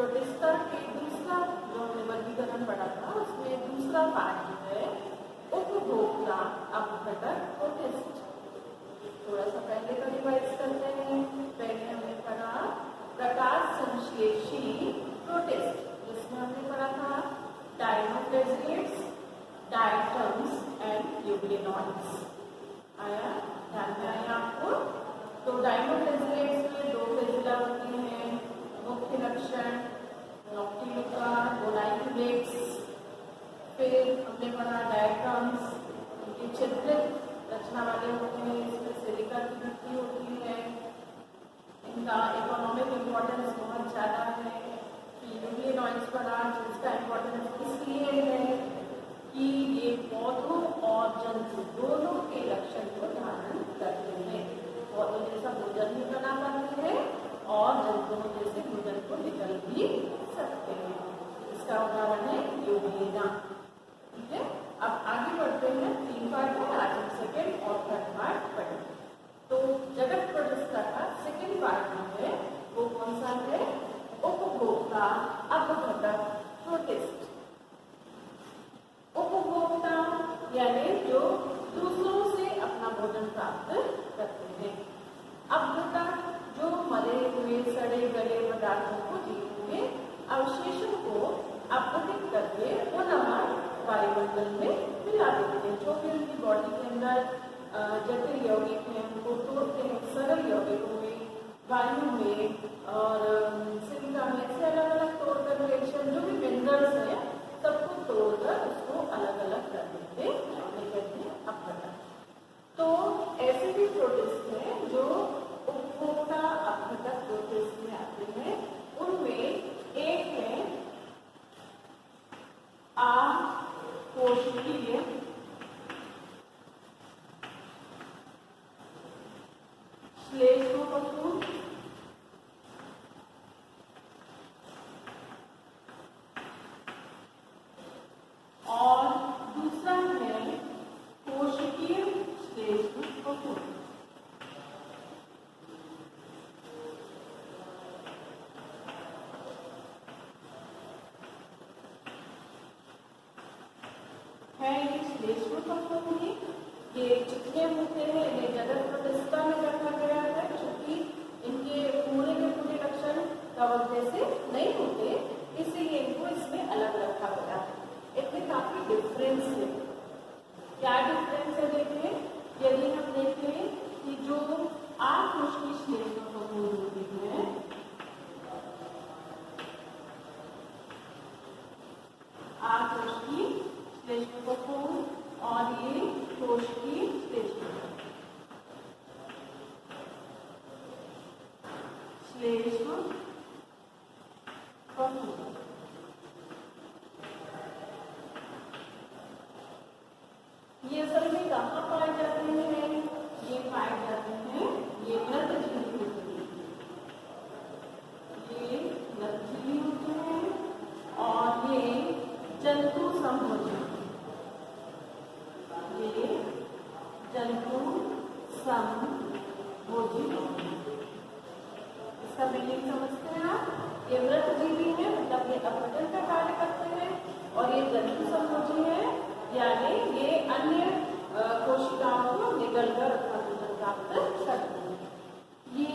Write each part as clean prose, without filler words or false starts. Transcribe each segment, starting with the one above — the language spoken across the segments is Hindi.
प्रोटिस्टा के दूसरा जो हमने वर्गीकरण पढ़ा था उसमें दूसरा पार्ट जो है उपभोक्ता अपघटक प्रोटिस्ट। थोड़ा सा पहले का रिवाइज करते हैं। पहले हमने पढ़ा प्रकाश संश्लेषी प्रोटिस्ट, जिसमें हमने पढ़ा था डायनोफ्लेजिलेट्स, डायटम्स एंड यूग्लिनॉइड्स। आया, ध्यान में आया आपको? तो डायनोफ्लेजिलेट्स में दो फ्लेजिला होती हैं, मुख्य लक्षण नॉक्टिलुका, गोनाइकुलेट्स। फिर हमने पढ़ा डायटम्स, उनकी छिद्रित रचना वाले होते हैं, इसमें सिलिका की वृद्धि होती है, इनका इकोनॉमिक इम्पोर्टेंस बहुत ज़्यादा है। यूग्लिनॉइड्स पढ़ा, जिसका इम्पोर्टेंस इसलिए है कि ये पौधों और जंतु दोनों के लक्षण को धारण करते हैं। पौधों जैसा भोजन भी बना पाते हैं और जंतुओं जैसे भोजन को निकल भी सकते हैं। इसका उदाहरण है यूग्लिना। ठीक है, अब आगे बढ़ते हैं। 3 पार्ट है, आज हम सेकेंड और थर्ड पार्ट पढ़ेंगे। तो जगत प्रोटिस्टा का सेकेंड पार्ट जो है वो कौन सा है? उपभोक्ता अपघटक प्रोटिस्ट। उपभोक्ता यानी जो दूसरों से अपना भोजन प्राप्त करते हैं। अपघटक जो मरे हुए सड़े गले पदार्थों को, जीव हुए अवशेषों को अपघटित करके वो नमक वायुमंडल में मिला देते हैं। जो भी उनकी बॉडी के अंदर जटिल यौगिक हैं उनको तोड़ते हैं, सरल यौगिक हुए वायु में और सिलिका में से अलग अलग तोड़कर रिएक्शन जो भी मिनरल्स हैं सबको तोड़कर उसको अलग अलग कर देते हैं, कहते हैं अपघटक। तो ऐसे भी प्रोटिस्ट हैं जो उपभोक्ता अपघटक प्रोटिस्ट में आते हैं। उनमें एक है अकोशिकीय श्लेष्मकशूल, और दूसरा है कोशिकीय श्लेष्मकशूल। है ये श्लेष्मकशूल ही, ये चिकने होते हैं, इन्हें जगत प्रोटिस्टा में रखा गया है क्योंकि इनके पूरे के पूरे लक्षण कवक जैसे नहीं होते, इसीलिए इनको इसमें अलग रखा गया है। इनमें काफी डिफरेंस है। क्या डिफरेंस है देखिए, यदि हम देखें कि जो आकोशिकीय श्लेष्मकशूल होती है, आकोशिकीय श्लेष्मकशूल और ये कोशिकीय श्लेष्मकशूल, ये असल में कहाँ पाए जाते हैं? ये पाए जाते हैं, ये नरझिली होते हैं, ये नरझिली होते हैं और ये जंतु संभोजी, ये जंतु संभोजी। इसका मीनिंग समझते हैं आप? ये वृत्तजीवी है, मतलब ये अपघटन का कार्य करते हैं, और ये जंतु संभोजी है यानी ये अन्य कोशिकाओं को निगलकर अपना भोजन प्राप्त करते हैं। ये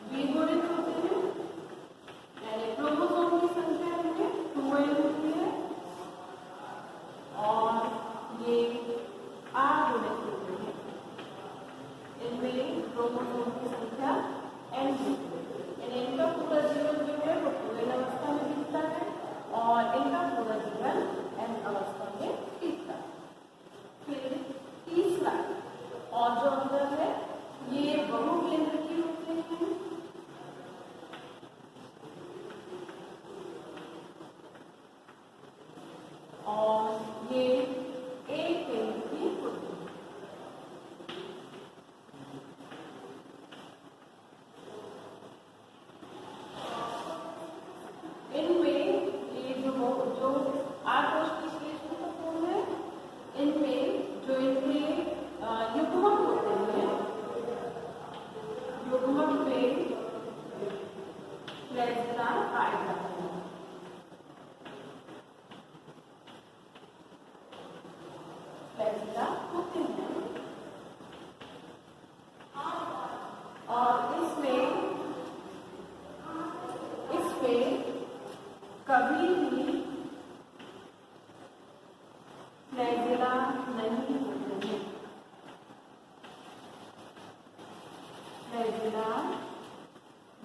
द्विगुणित होते हैं यानी क्रोमोसोम की संख्या इनमें 12 होती है, और ये अगुणित होते हैं, इनमें क्रोमोसोम की संख्या n होती है। इनका पूरा जीवन जो है वो पूर्ण अवस्था में बीतता है और इनका पूरा जीवन n अवस्था में बीतता है। फिर तीसरा और जो अंतर है, ये बहुकेंद्रकीय होते हैं, और ये एक केंद्रकीय होते हैं। युग्मक में कभी भी फ्लैजिला नहीं होते हैं, फ्लैजिला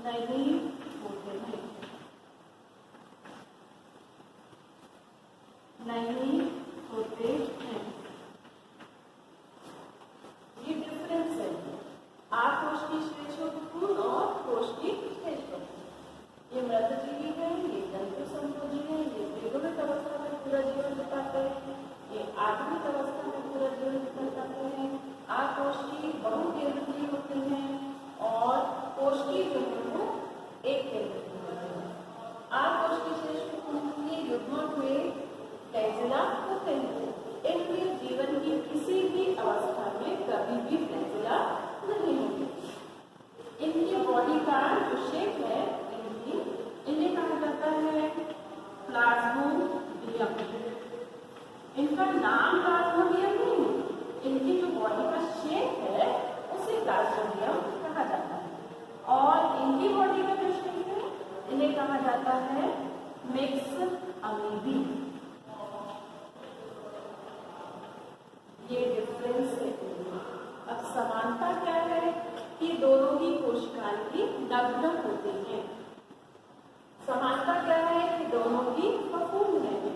नहीं होते हैं, नहीं होते हैं। ये डिफरेंस है आकोष्ठी श्लेष्मकूल और कोष्ठी श्लेष्मकूल। ये मृतजीवी है, ये जंतु संभोजी है, ये द्विगुणित अवस्था में पूरा जीवन बिताते हैं, ये आधुनिक अवस्था में पूरा जीवन बिताते हैं। आकोष्ठी बहुकेंद्रीय होते हैं और कोष्ठी जो है वो एक केंद्रीय होते हैं। आकोष्ठी श्लेष्मकूल के युग्मक हुए फ्लैजिला होते हैं। इनके जीवन की किसी भी अवस्था में कभी भी फ्लैजिला नहीं होते। इनकी बॉडी का जो शेप है इन्हें कहा जाता है प्लाज्मोडियम। इनका नाम प्लाज्मोडियम नहीं, इनकी जो बॉडी का शेप है उसे प्लाज्मोडियम कहा जाता है। और इनकी बॉडी का जो शेप है इन्हें कहा जाता है मिक्स अमीबी। ये डिफरेंस है। अब समानता क्या है कि दोनों ही कोशिकाएं की नग्न होती हैं। समानता क्या है कि दोनों ही कपूर हैं,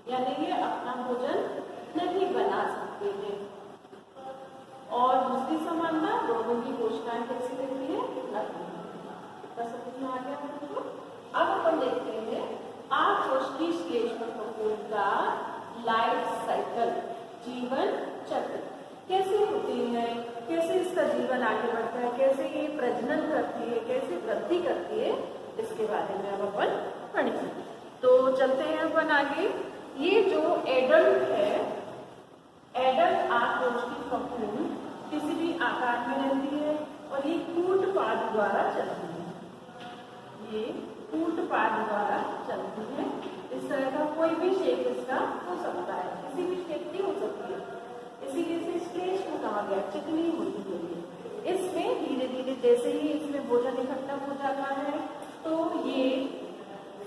यानी ये अपना भोजन नहीं बना सकते हैं। और दूसरी समानता दोनों की कोशिकाएं कैसी रहती है, नग्न। बस समझ में आ गया आपको। अब अपन देखते हैं आकोष्ठी श्लेष्मकूल का लाइफ साइकिल, जीवन चक्र कैसे होती है, कैसे इसका जीवन आगे बढ़ता है, कैसे ये प्रजनन करती है, कैसे वृद्धि करती है, इसके बारे में अब अपन पढ़ेंगे। तो चलते हैं अपन आगे। ये जो एडल्ट है, एडल्ट आकोष्ठी कपूल किसी भी आकार में रहती है और ये कूटपाद द्वारा चलती है। ये कूटपाद द्वारा चलती है। इस तरह का कोई भी शेप इसका हो सकता है, किसी भी शेप की हो सकती है, इसीलिए इसे श्लेष्म कहा गया, चिकनी होती है। इसमें धीरे धीरे जैसे ही इसमें भोजन इकट्ठा हो जाता है तो ये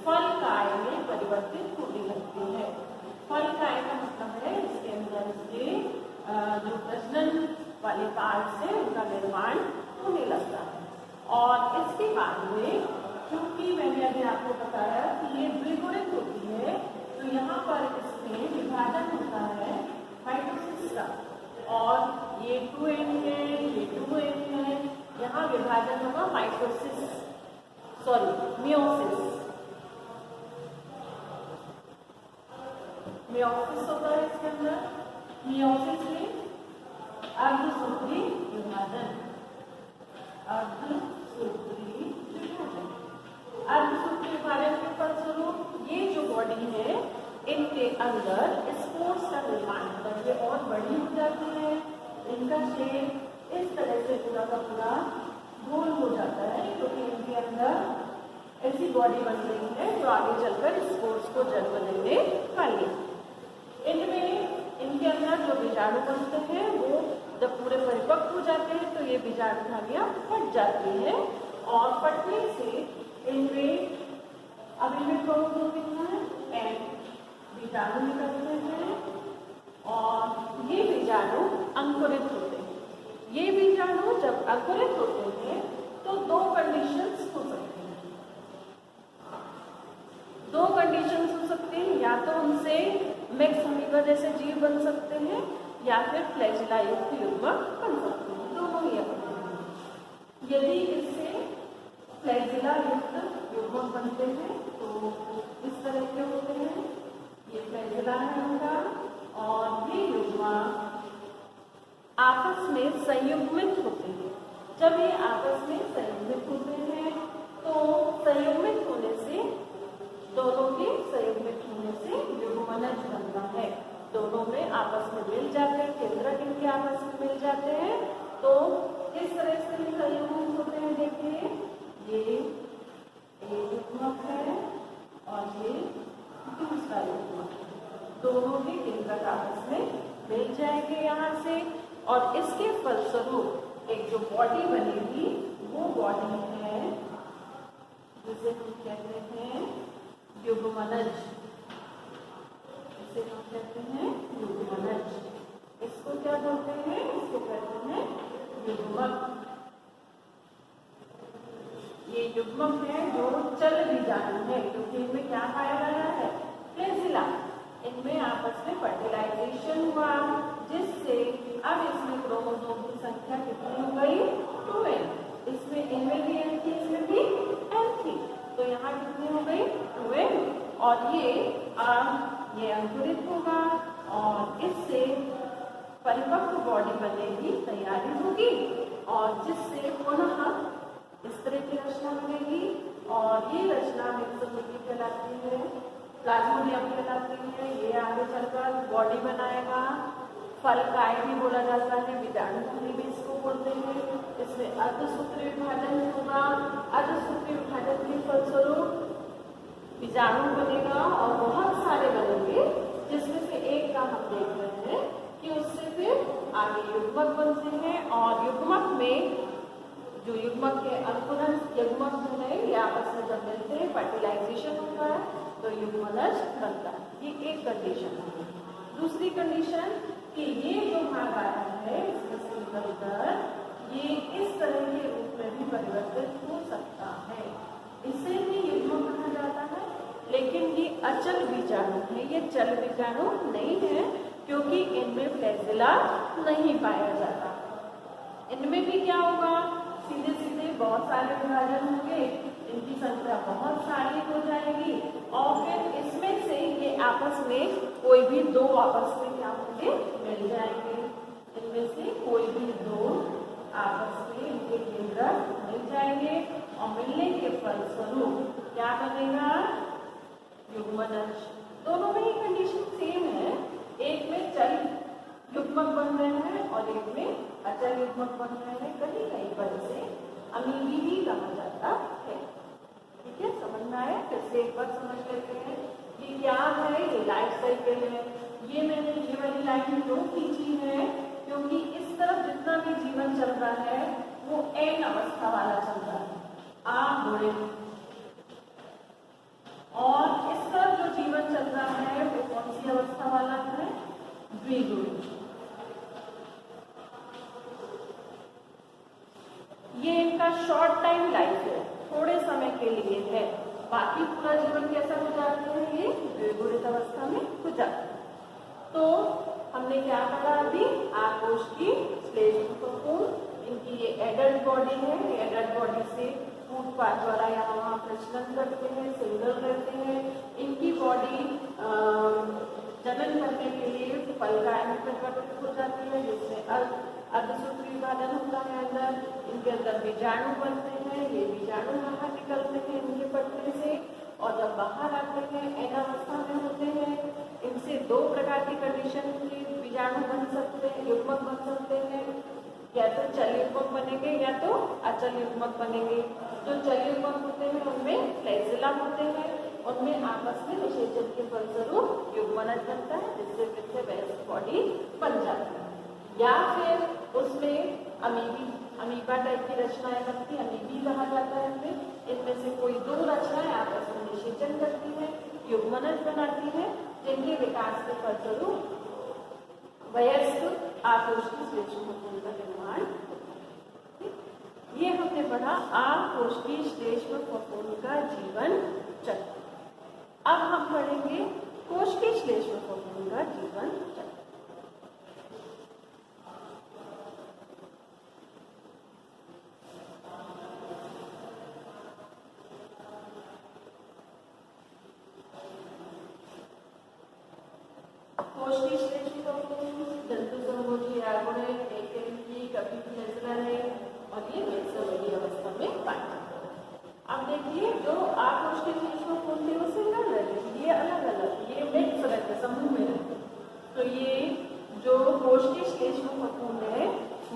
फल काय में परिवर्तित होने लगती है। फल काय का मतलब है इसके अंदर इसके जो प्रजनन वाले पार्ट से उनका निर्माण होने लगता है। और इसके बाद में क्योंकि मैंने अभी आपको बताया कि ये द्विगुणित होती है तो यहाँ पर इसमें विभाजन होता है माइटोसिस का। और ये 2n है, ये 2n है, यहाँ विभाजन होगा माइटोसिस, सॉरी मियोसिस। मियोसिस होता है इसके अंदर। मियोसिस में अर्धसूत्री विभाजन, अर्धसूत्री विभाजन। अर्धसूत्री विभाजन के फलस्वरूप ये जो बॉडी है इनके अंदर स्पोर्स का निर्माण होता है, ये और बड़ी हो जाती है। इनका शेप इस तरह से पूरा का पूरा गोल हो जाता है क्योंकि इनके अंदर ऐसी बॉडी बन रही है जो आगे चलकर स्पोर्स को जन्म देने वाली। इनमें इनके अंदर जो बीजाणु बनते हैं वो जब पूरे परिपक्व हो जाते हैं तो ये बीजाणु धानियां फट जाती है और फटने से इनमें अब इनमें क्रोमोसोम है बीजाणु निकलते हैं और ये बीजाणु अंकुरित होते हैं। ये बीजाणु जब अंकुरित होते हैं तो दो कंडीशंस हो सकती हैं। दो कंडीशंस हो सकती हैं, या तो उनसे मिक्स अमीबा जैसे जीव बन सकते हैं या फिर फ्लैजिला युक्त युग्मक बन सकते हैं, दोनों ही बनते हैं। यदि इससे फ्लैजिला युक्त युग्मक बनते हैं तो इस तरह के होते हैं। ये फ्लैजिला है उनका और ये युग्मक आपस में संयुग्मित होते हैं। जब ये आपस में संयुग्मित होते हैं तो संयुग्मित होने से दोनों के संयुग्मित होने से युग्मनज बनता है। दोनों में आपस में मिल जाते हैं, केंद्रक इनके आपस में मिल जाते हैं तो इस तरह से संयुग्मित होते हैं। देखिए ये एक युग्मक है और ये दूसरा युग्मक है, दोनों ही केंद्रक आपस में मिल जाएंगे यहाँ से और इसके फलस्वरूप एक जो बॉडी बनेगी वो बॉडी है जिसे हम कहते हैं युग्मनज, इसे हम कहते हैं युग्मनज। इसको क्या बोलते हैं? इसको कहते हैं युग्मक। ये युग्मक है जो चल बीजाणु है, क्योंकि इनमें क्या पाया गया है? फ्लैजिला। इनमें आपस में फर्टिलाइजेशन हुआ, जिससे अब इसमें क्रोमोसोम की संख्या कितनी हो गई? 2n। इसमें इनमें भी n थी, इसमें भी n थी, तो यहाँ कितनी हो गई? 2n। और ये अंकुरित होगा और इससे परिपक्व बॉडी बनने की तैयारी होगी, और जिससे पुनः इस तरह की रचना बनेगी, और ये रचना मिक्सोफिली कहलाती है, प्लाज्मोडियम कहलाती है। ये आगे चलकर बॉडी बनाएगा। फल काय भी बोला जाता है, बीजाणु भी इसको बोलते हैं। इसमें अर्धसूत्री विभाजन होगा। अर्धसूत्री विभाजन के फलस्वरूप बीजाणु बनेगा और बहुत सारे बनेंगे, जिसमें से एक का हम देख रहे हैं कि उससे फिर आगे युग्मक बनते हैं, और युग्मक में जो युग्मक के अंकुरन युग्मक जो है ये आपस में जब मिलते हैं फर्टिलाइजेशन होता है तो युग्मनज बनता है। ये एक कंडीशन है। दूसरी कंडीशन कि ये जो भाग आया है इसमें से निकलकर ये इस तरह के रूप में भी परिवर्तित हो सकता है, इसे भी युग्मक कहा जाता है। लेकिन ये अचल बीजाणु है, ये चल बीजाणु नहीं है, क्योंकि इनमें फ्लैजिला नहीं पाया जाता। इनमें भी क्या होगा? सीधे सीधे बहुत सारे विभाजन होंगे, इनकी संख्या बहुत सारी हो जाएगी, और फिर इसमें से ये आपस में कोई भी दो आपस में क्या होंगे? मिल जाएंगे। इनमें से कोई भी दो आपस में इनके केंद्र मिल जाएंगे, और मिलने के फलस्वरूप क्या बनेगा? युग्मनज। दोनों में ही कंडीशन सेम है। एक में चल युग्मक बन रहे हैं और एक में अचल युग्मक बन रहे हैं। कहीं कहीं पर इसे अमीबी भी कहा जाता है। ठीक है, समझ में आया? फिर से एक बार समझ लेते हैं कि क्या है ये लाइफ साइकिल है। ये मैंने ये वाली लाइन क्यों खींची है? क्योंकि इस तरफ जितना भी जीवन चल रहा है वो एन अवस्था वाला चल रहा है, आगुणित, और इस तरफ जो जीवन चल रहा है वो कौन सी अवस्था वाला है? द्विगुणित। ये इनका शॉर्ट टाइम लाइफ है, थोड़े समय के लिए है, बाकी पूरा जीवन कैसा गुजारते हैं? ये द्विगुणित अवस्था में गुजारते हैं। तो हमने क्या पढ़ा अभी? आकोश की श्लेष्मकोण, इनकी ये एडल्ट बॉडी है। ये एडल्ट बॉडी से फूटपाथ द्वारा यहाँ वहाँ प्रचलन करते हैं, सिंगल रहते हैं। इनकी बॉडी जनन करने के लिए फलकाय में परिवर्तित हो जाती है, जिसमें अर्धसूत्री विभाजन होता है अंदर। इनके अंदर बीजाणु बनते हैं, ये बीजाणु बाहर निकलते हैं इनके पटने से, और जब बाहर आते हैं एन अवस्था में होते हैं। इनसे दो प्रकार की कंडीशन के बीजाणु बन सकते हैं, युग्मक बन सकते हैं, या तो चल युग्मक बनेंगे या तो अचल युग्मक बनेंगे। जो चल युग्मक होते हैं उनमें फ्लैजिला होते हैं, उनमें आपस में निषेचन के फलस्वरूप युग्मनज बनता है, जिससे फिर से वैसी बॉडी बन जाती है। या फिर उसमें अमीबा टाइप की रचनाएं बनती है, अमीबी कहा जाता है फिर। इनमें से कोई दो रचनाएं आपस में निषेचन करती हैं, युग्मनज बनाती हैं, जिनके विकास के फलस्वरूप वयस्क आकोश की श्लेष्मकोण का निर्माण। ये हमने पढ़ा आकोश की श्लेष्मकोण का जीवन चक्र। अब हम पढ़ेंगे कोश की श्लेष्मकोण का जीवन चक्र। कोश की श्लेष्मकोण जंतु संभोजी आगुणित, कभी फ्लैजिला है, और ये मेसोमेरी अवस्था में पाया जाता है। अब देखिए जो आकोश के श्लेष्मकोण थे वो सिंगल रहते, ये अलग अलग, ये मिक्स रहते, समूह में रहते। तो ये जो कोश के श्लेष्मकोण है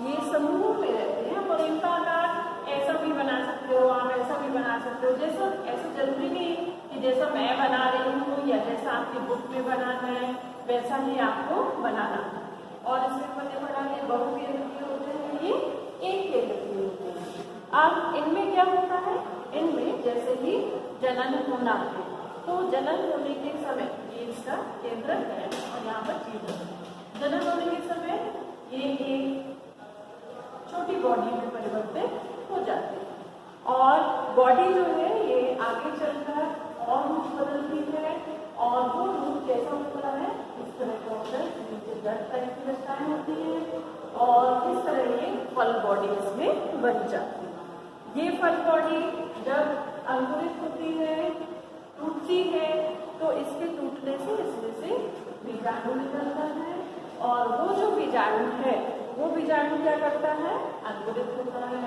ये समूह में रहते हैं, और इनका आकार ऐसा भी बना सकते हो आप, ऐसा भी बना सकते हो। जैसा ऐसा जरूरी नहीं कि जैसा मैं बना रही हूँ या जैसा आपकी बुक में बनाना है वैसा ही आपको बनाना है। और इसमें मैंने पढ़ा है बहुकेंद्रीय होते हैं, ये एक केंद्रीय होते हैं। अब इनमें क्या होता है? इनमें जैसे ही जनन होना है तो जनन होने के समय ये इसका केंद्र है और यहाँ पर जीव है। जनन होने के समय ये एक छोटी बॉडी में परिवर्तित हो जाते हैं और बॉडी जो है ये आगे चलकर और रूप बदलती है और वो रूप कैसा होता है, इस तरह का होता है, नीचे गट टाइप की रचनाएं होती है और इस तरह ये फल बॉडी इसमें बन जाती है। ये फल बॉडी जब अंकुरित होती है, टूटती है, तो इसके टूटने से इसमें से बीजाणु निकलता है और वो जो बीजाणु है वो बीजाणु क्या करता है, अंकुरित होता है।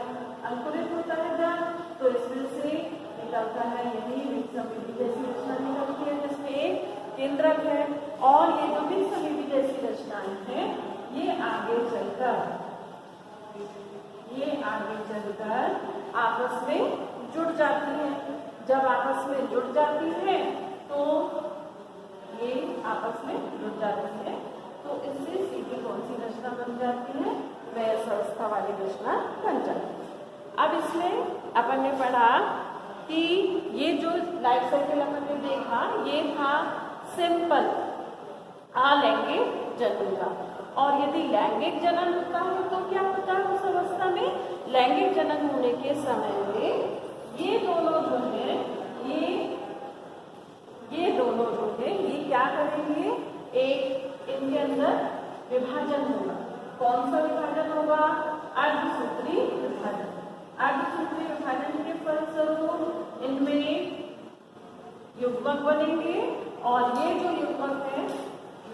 अंकुरित होता है जब, तो इसमें से निकलता है यही विषसंविधि जैसी रचना निकलती है जिसमें एक केंद्रक है और ये जो विषसंविधि जैसी रचनाएं हैं ये आगे चलकर आपस में जुड़ जाती है। जब आपस में जुड़ जाती है तो ये आपस में जुड़ जाती है तो इससे सीधी कौन सी रचना बन जाती है, वयस्क अवस्था वाली रचना बन जाती है। अब इसमें अपन ने पढ़ा कि ये जो लाइफ साइकिल अपन ने देखा ये था सिंपल अलैंगिक जनन का, और यदि लैंगिक जनन होता है तो क्या होता है उस अवस्था में, लैंगिक जनन होने के समय में ये दोनों जो है ये दोनों जो है ये क्या करेंगे, एक इनके अंदर विभाजन होगा। कौन सा विभाजन होगा, अर्धसूत्री विभाजन। अर्धसूत्री विभाजन के फलस्वरूप इनमें युग्मक बनेंगे और ये जो युग्मक है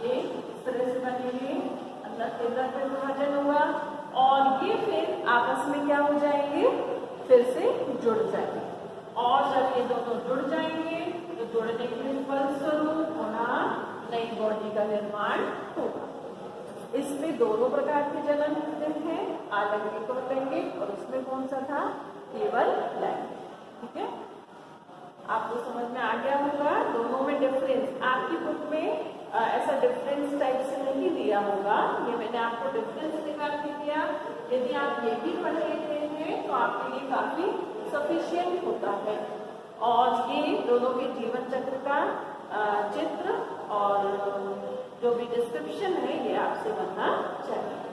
ये इस तरह से बनेंगे, अंदर केंद्रक में विभाजन होगा और ये फिर आपस में क्या हो जाएंगे, फिर से जुड़ जाएंगे और जब ये दोनों जुड़ जाएंगे तो जुड़ने के फलस्वरूप होना नई बॉडी का निर्माण होगा। इसमें दोनों प्रकार के जनन होते हैं, अलैंगिक और लैंगिक, और इसमें कौन सा था, केवल लैंगिक। ठीक है, आपको समझ में आ गया होगा। दोनों में डिफरेंस आपकी बुक में ऐसा डिफरेंस टाइप से नहीं दिया होगा, ये मैंने आपको डिफरेंस निकाल के दिया। यदि आप ये भी पढ़ लेते हैं तो आपके लिए काफी सफिशिएंट होता है और ये दोनों के जीवन चक्र का चित्र और जो भी डिस्क्रिप्शन है ये आपसे बनना चाहिए।